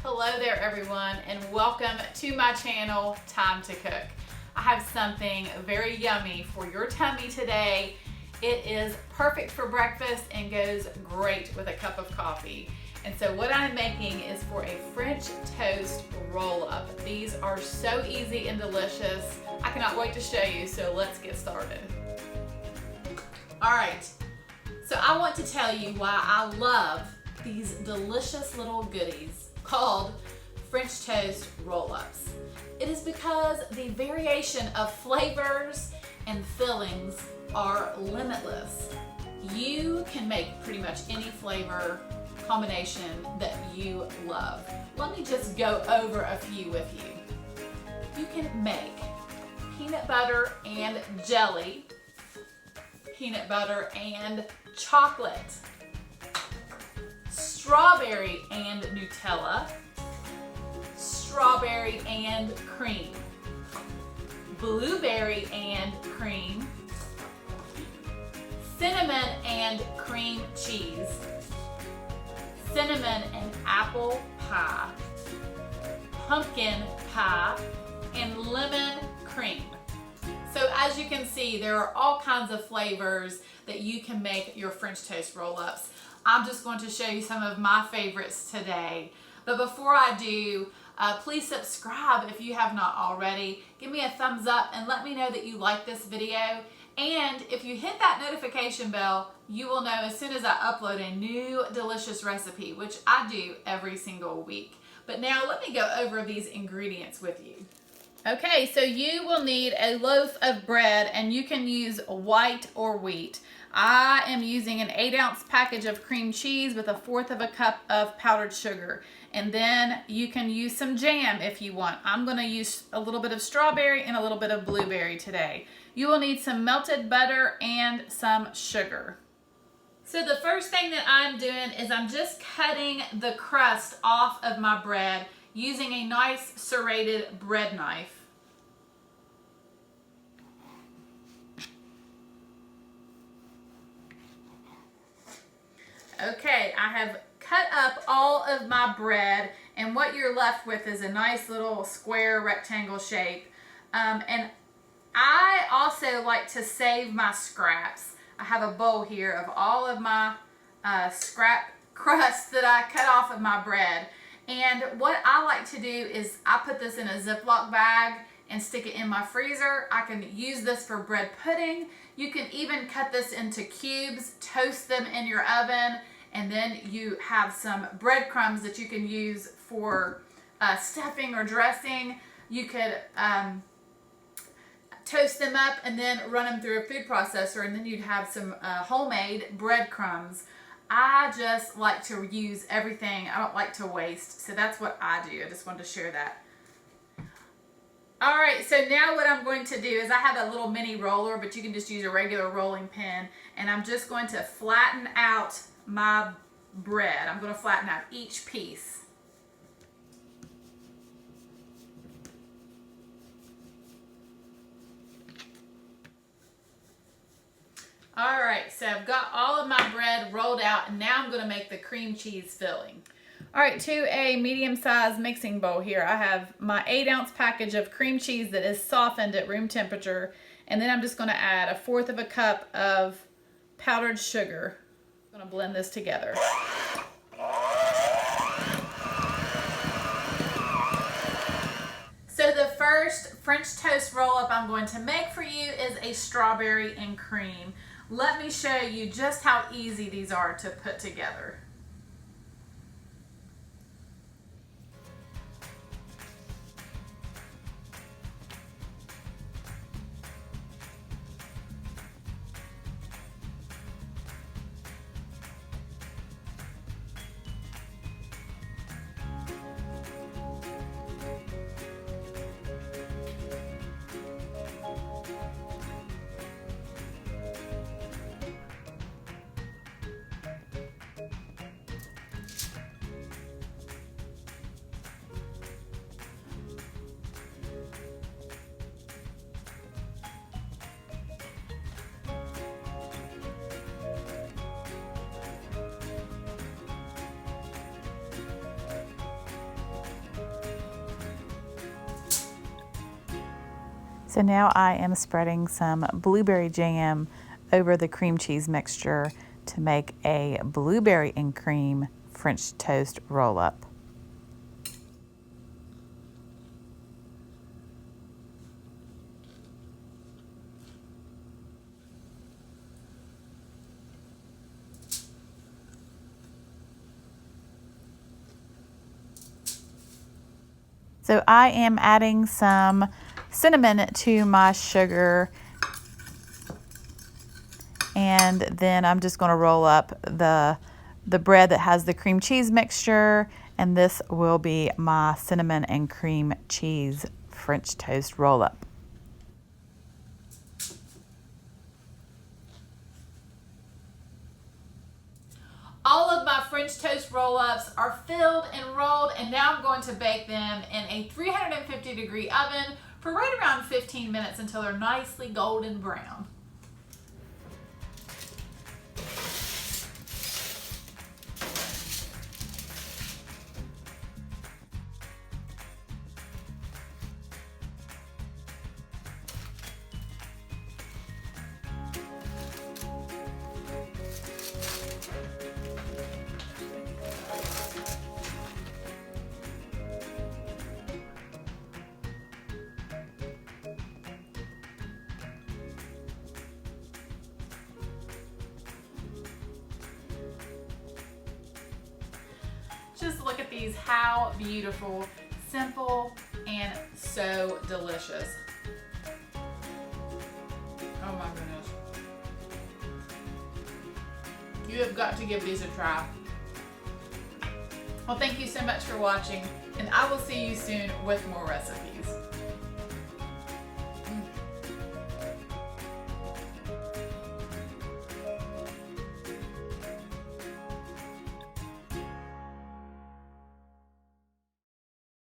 Hello there everyone, and welcome to my channel, Time to Cook. I have something very yummy for your tummy today. It is perfect for breakfast and goes great with a cup of coffee. And so what I'm making is for a French toast roll-up. These are so easy and delicious. I cannot wait to show you, so let's get started. All right, so I want to tell you why I love these delicious little goodies called French toast roll-ups. It is because the variation of flavors and fillings are limitless. You can make pretty much any flavor combination that you love. Let me just go over a few with you. You can make peanut butter and jelly, peanut butter and chocolate, strawberry and Nutella, strawberry and cream, blueberry and cream, cinnamon and cream cheese, cinnamon and apple pie, pumpkin pie, and lemon cream. So as you can see, there are all kinds of flavors that you can make your French toast roll-ups. I'm just going to show you some of my favorites today. But before I do, please subscribe if you have not already. Give me a thumbs up and let me know that you like this video. And if you hit that notification bell, you will know as soon as I upload a new delicious recipe, which I do every single week. But now let me go over these ingredients with you. Okay, so you will need a loaf of bread, and you can use white or wheat. I am using an 8-ounce package of cream cheese with 1/4 of a cup of powdered sugar. And then you can use some jam if you want. I'm going to use a little bit of strawberry and a little bit of blueberry today. You will need some melted butter and some sugar. So the first thing that I'm doing is I'm just cutting the crust off of my bread using a nice serrated bread knife. Okay, I have cut up all of my bread, and what you're left with is a nice little square rectangle shape. And I also like to save my scraps. I have a bowl here of all of my scrap crust that I cut off of my bread. And what I like to do is I put this in a Ziploc bag and stick it in my freezer. I can use this for bread pudding. You can even cut this into cubes, toast them in your oven, and then you have some breadcrumbs that you can use for stuffing or dressing. You could toast them up and then run them through a food processor, and then you'd have some homemade breadcrumbs. I just like to use everything. I don't like to waste, so that's what I do. I just wanted to share that. All right, so now what I'm going to do is I have a little mini roller, but you can just use a regular rolling pin, and I'm just going to flatten out my bread. I'm going to flatten out each piece. All right, so I've got all of my bread rolled out, and now I'm going to make the cream cheese filling. All right, to a medium-sized mixing bowl here, I have my 8-ounce package of cream cheese that is softened at room temperature, and then I'm just going to add 1/4 of a cup of powdered sugar. I'm going to blend this together. So the first French toast roll-up I'm going to make for you is a strawberry and cream. Let me show you just how easy these are to put together. So now I am spreading some blueberry jam over the cream cheese mixture to make a blueberry and cream French toast roll-up. So I am adding some cinnamon to my sugar, and then I'm just going to roll up the bread that has the cream cheese mixture, and this will be my cinnamon and cream cheese French toast roll-up. All of my French toast roll-ups are filled and rolled, and now I'm going to bake them in a 350-degree oven for right around 15 minutes until they're nicely golden brown. Just look at these, how beautiful, simple, and so delicious. Oh my goodness. You have got to give these a try. Well, thank you so much for watching, and I will see you soon with more recipes.